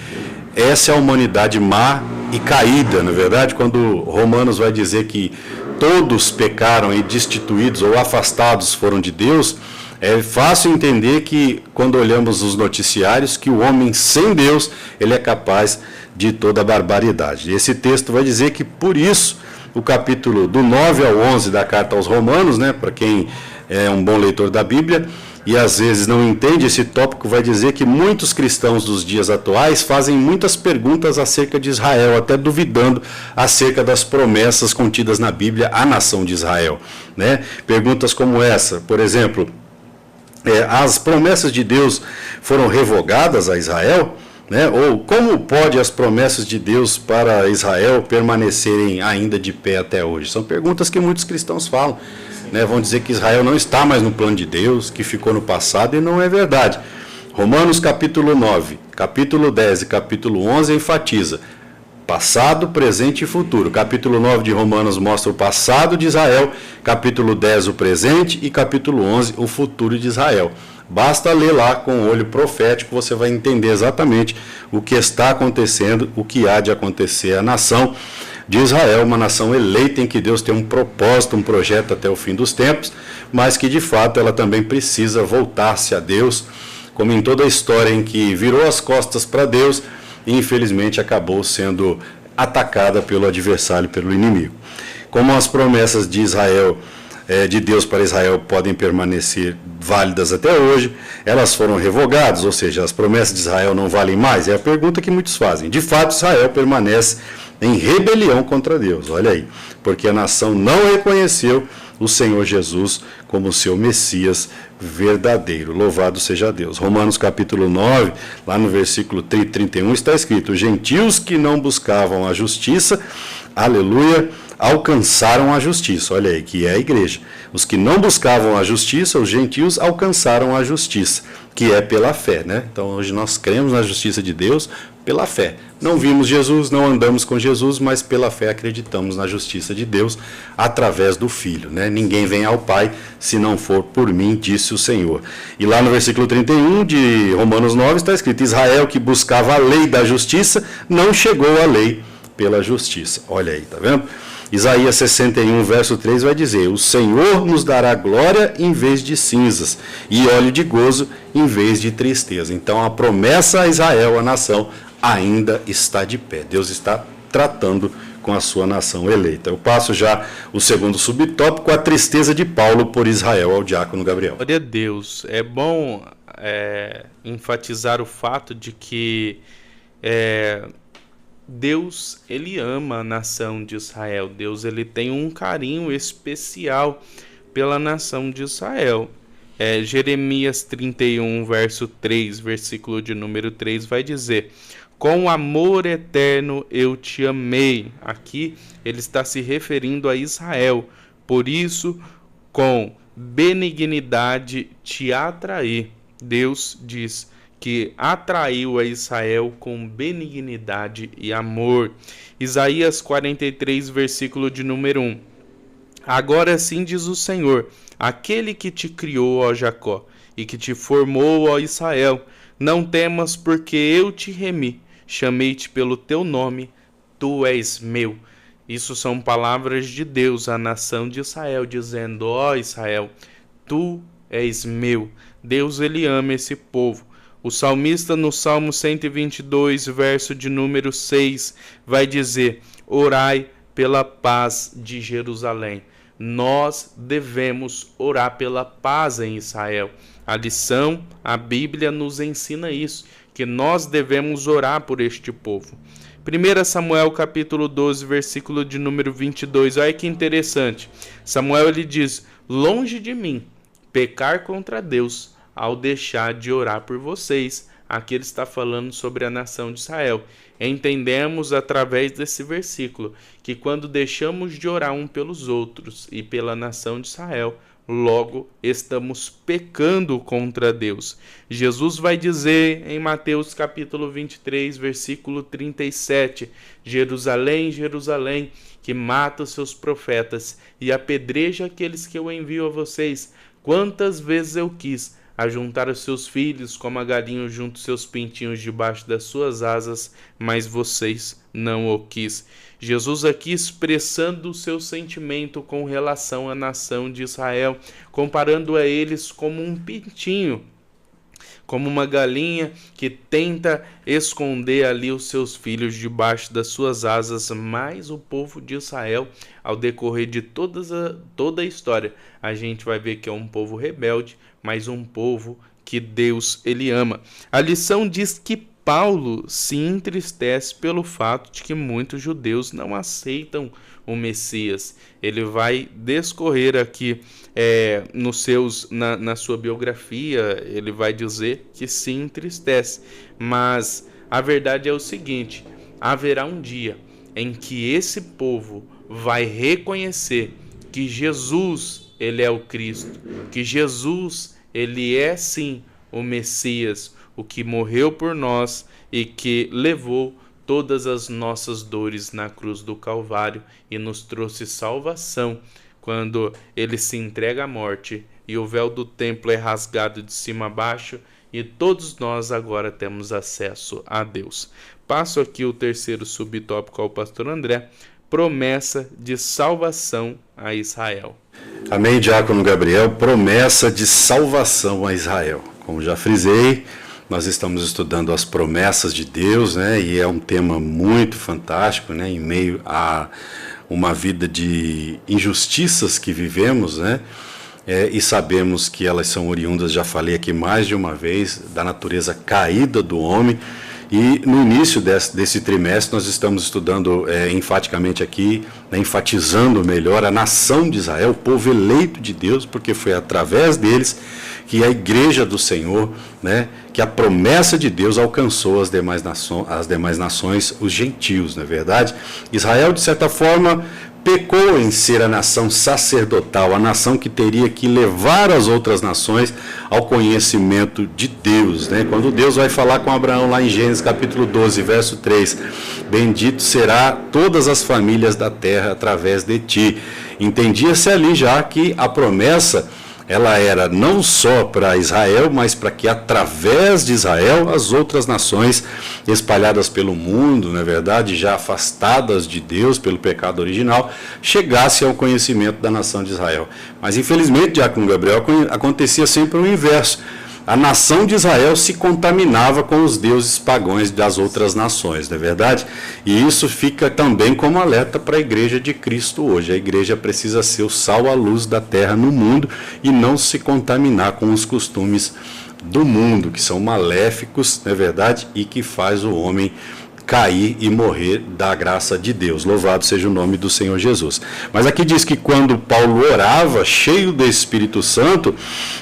S1: essa é a humanidade má e caída, na verdade, quando Romanos vai dizer que todos pecaram e destituídos ou afastados foram de Deus. É fácil entender que, quando olhamos os noticiários, que o homem sem Deus, ele é capaz de toda a barbaridade. Esse texto vai dizer que, por isso, o capítulo do 9 ao 11 da carta aos Romanos, né, para quem é um bom leitor da Bíblia, e às vezes não entende esse tópico, vai dizer que muitos cristãos dos dias atuais fazem muitas perguntas acerca de Israel, até duvidando acerca das promessas contidas na Bíblia à nação de Israel, né? Perguntas como essa, por exemplo: as promessas de Deus foram revogadas a Israel, né? Ou como pode as promessas de Deus para Israel permanecerem ainda de pé até hoje? São perguntas que muitos cristãos falam, né? Vão dizer que Israel não está mais no plano de Deus, que ficou no passado, e não é verdade. Romanos capítulo 9, capítulo 10 e capítulo 11 enfatiza passado, presente e futuro. Capítulo 9 de Romanos mostra o passado de Israel, capítulo 10 o presente e capítulo 11 o futuro de Israel. Basta ler lá com o olho profético, você vai entender exatamente o que está acontecendo, o que há de acontecer à nação de Israel, uma nação eleita em que Deus tem um propósito, um projeto até o fim dos tempos, mas que de fato ela também precisa voltar-se a Deus, como em toda a história em que virou as costas para Deus e infelizmente acabou sendo atacada pelo adversário, pelo inimigo. Como as promessas de Israel, de Deus para Israel, podem permanecer válidas até hoje, elas foram revogadas, ou seja, as promessas de Israel não valem mais? É a pergunta que muitos fazem. De fato, Israel permanece em rebelião contra Deus, olha aí, porque a nação não reconheceu o Senhor Jesus como seu Messias verdadeiro. Louvado seja Deus. Romanos capítulo 9, lá no versículo 31, está escrito: gentios que não buscavam a justiça, aleluia, alcançaram a justiça. Olha aí, que é a igreja. Os que não buscavam a justiça, os gentios, alcançaram a justiça, que é pela fé, né? Então hoje nós cremos na justiça de Deus pela fé. Não vimos Jesus, não andamos com Jesus, mas pela fé acreditamos na justiça de Deus através do Filho, né? Ninguém vem ao Pai se não for por mim, disse o Senhor. E lá no versículo 31 de Romanos 9 está escrito: Israel, que buscava a lei da justiça, não chegou à lei pela justiça. Olha aí, tá vendo? Isaías 61, verso 3 vai dizer: o Senhor nos dará glória em vez de cinzas, e óleo de gozo em vez de tristeza. Então a promessa a Israel, a nação, ainda está de pé. Deus está tratando com a sua nação eleita. Eu passo já o segundo subtópico, a tristeza de Paulo por Israel, ao diácono Gabriel.
S2: Glória a Deus. É bom enfatizar o fato de que Deus, ele ama a nação de Israel. Deus, ele tem um carinho especial pela nação de Israel. Jeremias 31, verso 3, versículo de número 3, vai dizer: com amor eterno eu te amei. Aqui ele está se referindo a Israel. Por isso, com benignidade te atraí. Deus diz que atraiu a Israel com benignidade e amor. Isaías 43, versículo de número 1. Agora sim diz o Senhor, aquele que te criou, ó Jacó, e que te formou, ó Israel, não temas, porque eu te remi, chamei-te pelo teu nome, tu és meu. Isso são palavras de Deus à nação de Israel, dizendo: ó Israel, tu és meu. Deus, ele ama esse povo. O salmista no Salmo 122, verso de número 6, vai dizer: orai pela paz de Jerusalém. Nós devemos orar pela paz em Israel. A lição, a Bíblia nos ensina isso, que nós devemos orar por este povo. 1 Samuel capítulo 12, versículo de número 22, olha que interessante. Samuel, ele diz: longe de mim pecar contra Deus ao deixar de orar por vocês. Aqui ele está falando sobre a nação de Israel. Entendemos através desse versículo que quando deixamos de orar um pelos outros e pela nação de Israel, logo estamos pecando contra Deus. Jesus vai dizer em Mateus capítulo 23, versículo 37, Jerusalém, Jerusalém, que mata os seus profetas e apedreja aqueles que eu envio a vocês. Quantas vezes eu quis ajuntar os seus filhos como a galinha junta os seus pintinhos debaixo das suas asas, mas vocês não o quis. Jesus aqui expressando o seu sentimento com relação à nação de Israel, comparando a eles como um pintinho, como uma galinha que tenta esconder ali os seus filhos debaixo das suas asas. Mas o povo de Israel, ao decorrer de toda a história, a gente vai ver que é um povo rebelde, mas um povo que Deus, ele ama. A lição diz que Paulo se entristece pelo fato de que muitos judeus não aceitam o Messias. Ele vai discorrer aqui na sua biografia, ele vai dizer que se entristece. Mas a verdade é o seguinte: haverá um dia em que esse povo vai reconhecer que Jesus, ele é o Cristo, que Jesus, ele é sim o Messias, o que morreu por nós e que levou todas as nossas dores na cruz do Calvário e nos trouxe salvação quando ele se entrega à morte e o véu do templo é rasgado de cima a baixo e todos nós agora temos acesso a Deus. Passo aqui o terceiro subtópico ao pastor André: promessa de salvação a Israel.
S1: Amém, diácono Gabriel. Promessa de salvação a Israel. Como já frisei, nós estamos estudando as promessas de Deus, né? E é um tema muito fantástico, né? Em meio a uma vida de injustiças que vivemos, né? E sabemos que elas são oriundas, já falei aqui mais de uma vez, da natureza caída do homem. E no início desse trimestre nós estamos estudando enfaticamente aqui, né, enfatizando melhor a nação de Israel, o povo eleito de Deus, porque foi através deles que a igreja do Senhor, né, que a promessa de Deus alcançou as demais nações, os gentios, não é verdade? Israel, de certa forma, pecou em ser a nação sacerdotal, a nação que teria que levar as outras nações ao conhecimento de Deus, né? Quando Deus vai falar com Abraão lá em Gênesis capítulo 12, verso 3, bendito será todas as famílias da terra através de ti. Entendia-se ali já que a promessa ela era não só para Israel, mas para que através de Israel as outras nações espalhadas pelo mundo, na verdade, já afastadas de Deus pelo pecado original, chegassem ao conhecimento da nação de Israel. Mas infelizmente, diácono Gabriel, acontecia sempre o inverso. A nação de Israel se contaminava com os deuses pagãos das outras nações, não é verdade? E isso fica também como alerta para a igreja de Cristo hoje. A igreja precisa ser o sal, a luz da terra no mundo e não se contaminar com os costumes do mundo, que são maléficos, não é verdade? E que faz o homem cair e morrer da graça de Deus. Louvado seja o nome do Senhor Jesus. Mas aqui diz que quando Paulo orava, cheio do Espírito Santo,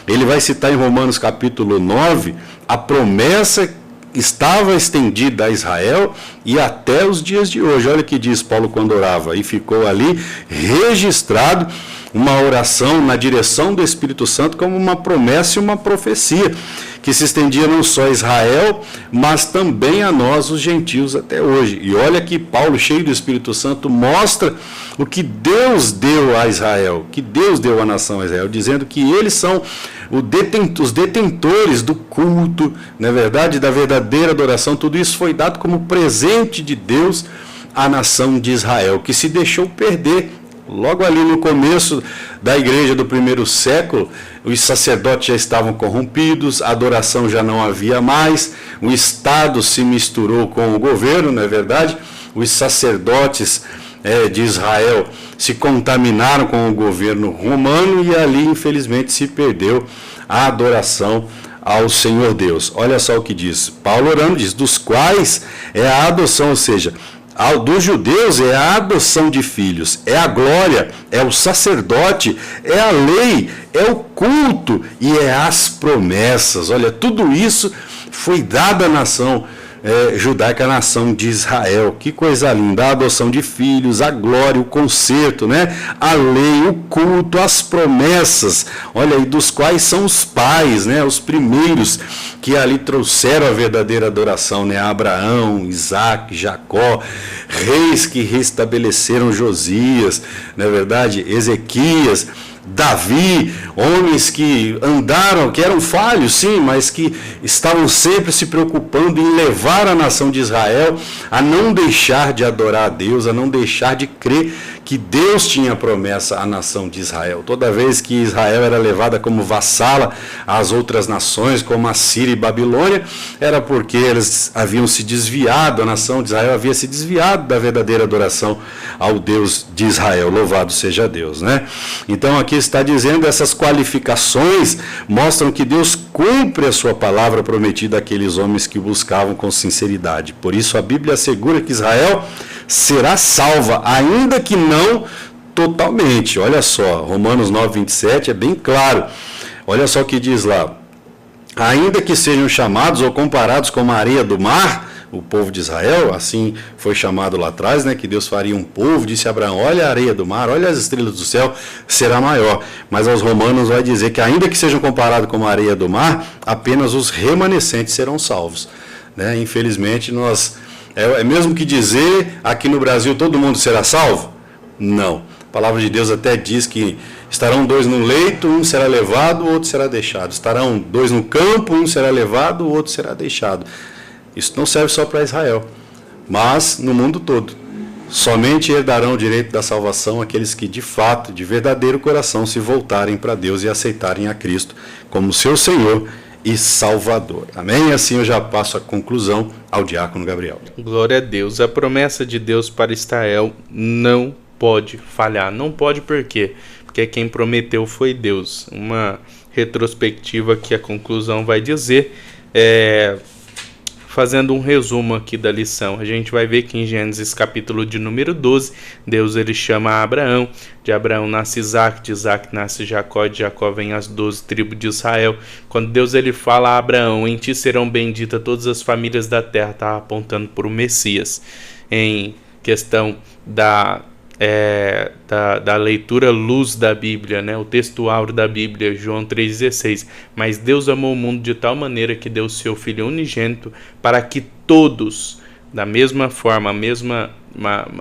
S1: ele vai citar em Romanos capítulo 9, a promessa estava estendida a Israel e até os dias de hoje. Olha o que diz Paulo quando orava, e ficou ali registrado uma oração na direção do Espírito Santo como uma promessa e uma profecia, que se estendia não só a Israel, mas também a nós, os gentios, até hoje. E olha que Paulo, cheio do Espírito Santo, mostra o que Deus deu a Israel, que Deus deu à nação Israel, dizendo que eles são os detentores do culto, na verdade, da verdadeira adoração. Tudo isso foi dado como presente de Deus à nação de Israel, que se deixou perder. Logo ali no começo da igreja do primeiro século, os sacerdotes já estavam corrompidos, a adoração já não havia mais, o Estado se misturou com o governo, não é verdade? Os sacerdotes de Israel se contaminaram com o governo romano e ali, infelizmente, se perdeu a adoração ao Senhor Deus. Olha só o que diz Paulo orando, diz, dos quais é a adoção, ou seja, dos judeus é a adoção de filhos, é a glória, é o sacerdote, é a lei, é o culto e é as promessas. Olha, tudo isso foi dado à nação judaica, à nação de Israel. Que coisa linda, a adoção de filhos, a glória, o conserto, né? A lei, o culto, as promessas, olha aí, dos quais são os pais, né? Os primeiros que ali trouxeram a verdadeira adoração, né? Abraão, Isaac, Jacó, reis que restabeleceram Josias, não é verdade? Ezequias, Davi, homens que andaram, que eram falhos, sim, mas que estavam sempre se preocupando em levar a nação de Israel a não deixar de adorar a Deus, a não deixar de crer que Deus tinha promessa à nação de Israel. Toda vez que Israel era levada como vassala às outras nações, como a Síria e Babilônia, era porque eles haviam se desviado, a nação de Israel havia se desviado da verdadeira adoração ao Deus de Israel. Louvado seja Deus, né? Então aqui está dizendo, essas qualificações mostram que Deus cumpre a sua palavra prometida àqueles homens que buscavam com sinceridade. Por isso a Bíblia assegura que Israel será salva, ainda que não totalmente. Olha só, Romanos 9, 27 é bem claro. Olha só o que diz lá. Ainda que sejam chamados ou comparados com a areia do mar, o povo de Israel, assim foi chamado lá atrás, né, que Deus faria um povo, disse a Abraão, olha a areia do mar, olha as estrelas do céu, será maior. Mas aos romanos vai dizer que ainda que sejam comparados com a areia do mar, apenas os remanescentes serão salvos, né? Infelizmente nós... É mesmo que dizer, aqui no Brasil todo mundo será salvo? Não. A palavra de Deus até diz que estarão dois no leito, um será levado, o outro será deixado. Estarão dois no campo, um será levado, o outro será deixado. Isso não serve só para Israel, mas no mundo todo. Somente herdarão o direito da salvação aqueles que de fato, de verdadeiro coração, se voltarem para Deus e aceitarem a Cristo como seu Senhor e Salvador. Amém? E assim eu já passo a conclusão ao diácono Gabriel.
S2: Glória a Deus. A promessa de Deus para Israel não pode falhar. Não pode por quê? Porque quem prometeu foi Deus. Uma retrospectiva que a conclusão vai dizer, fazendo um resumo aqui da lição, a gente vai ver que em Gênesis capítulo de número 12, Deus ele chama Abraão, de Abraão nasce Isaac, de Isaac nasce Jacó, de Jacó vem as 12 tribos de Israel. Quando Deus ele fala a Abraão, em ti serão benditas todas as famílias da terra, está apontando para o Messias. Em questão da da leitura luz da Bíblia, né? O texto áureo da Bíblia, João 3,16. Mas Deus amou o mundo de tal maneira que deu o seu Filho unigênito para que todos, da mesma forma,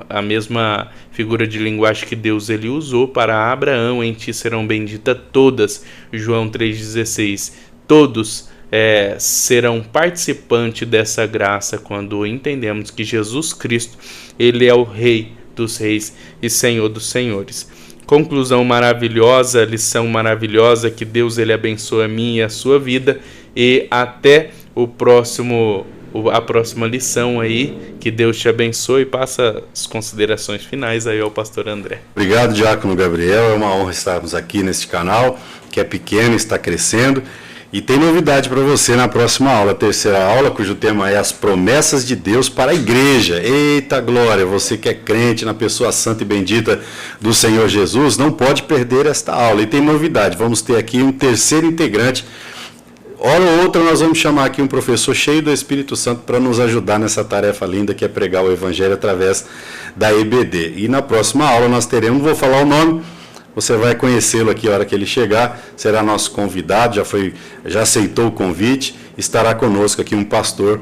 S2: a mesma figura de linguagem que Deus ele usou para Abraão, em ti serão benditas todas, João 3,16. Todos serão participantes dessa graça quando entendemos que Jesus Cristo, ele é o Rei dos reis e Senhor dos senhores. Conclusão maravilhosa, lição maravilhosa, que Deus ele abençoe a minha e a sua vida, e até a próxima lição aí, que Deus te abençoe, e passa as considerações finais aí ao pastor André.
S1: Obrigado, Diácono Gabriel, é uma honra estarmos aqui neste canal, que é pequeno, está crescendo. E tem novidade para você na próxima aula, a terceira aula, cujo tema é as promessas de Deus para a igreja. Eita glória, você que é crente na pessoa santa e bendita do Senhor Jesus, não pode perder esta aula. E tem novidade, vamos ter aqui um terceiro integrante. Hora ou outra nós vamos chamar aqui um professor cheio do Espírito Santo para nos ajudar nessa tarefa linda que é pregar o Evangelho através da EBD. E na próxima aula nós teremos, não vou falar o nome, você vai conhecê-lo aqui a hora que ele chegar, será nosso convidado, já aceitou o convite, estará conosco aqui um pastor,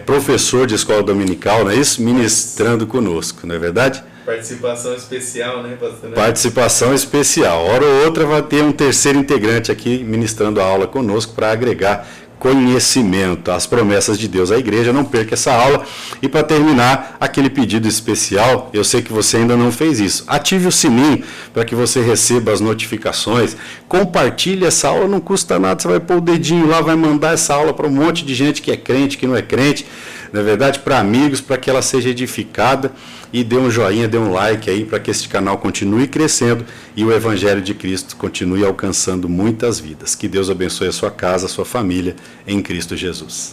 S1: professor de escola dominical, não é isso? Ministrando conosco, não é verdade?
S2: Participação especial, né, pastor?
S1: Participação especial. Hora ou outra vai ter um terceiro integrante aqui ministrando a aula conosco para agregar conhecimento, as promessas de Deus à igreja. Não perca essa aula. E para terminar, aquele pedido especial, eu sei que você ainda não fez isso. Ative o sininho para que você receba as notificações. Compartilhe essa aula, não custa nada. Você vai pôr o dedinho lá, vai mandar essa aula para um monte de gente que é crente, que não é crente. Na verdade, para amigos, para que ela seja edificada, e dê um joinha, dê um like aí para que este canal continue crescendo e o Evangelho de Cristo continue alcançando muitas vidas. Que Deus abençoe a sua casa, a sua família, em Cristo Jesus.